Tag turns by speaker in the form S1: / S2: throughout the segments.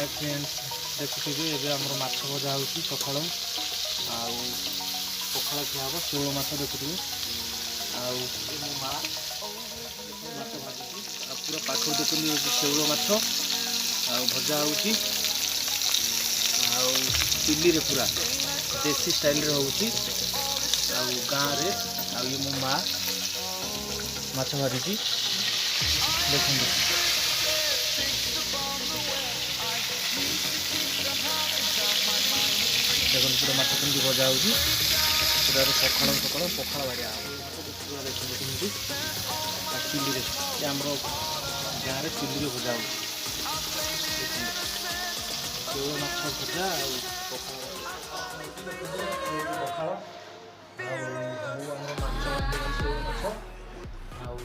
S1: hi friends देखुए ये आम माछ भजा हो सकाल पखाड़ खिया हम शोल माछ देखुए मो माँ माछ भाजी पूरा पाख देखुनी शोल माछ भजा हो चिल्ली रे पूरा देसी स्टाइल रे होउची गाँव रे ये मो माँ माछ भाजी देखते देखो पूरा माछ केमती भजा हो पूरा सकाल सकाल पखाड़ बाड़िया देखते चिल्ली रे आम गाँव में चिल्ली रे भजा हो माछ भजा पखाड़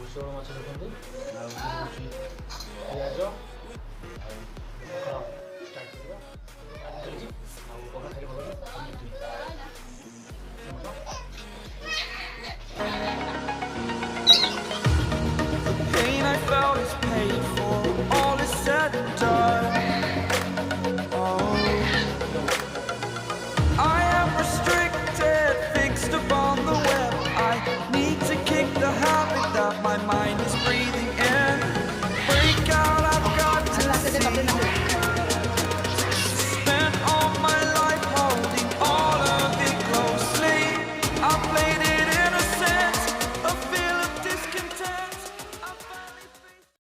S1: शोल माछ देखते पिज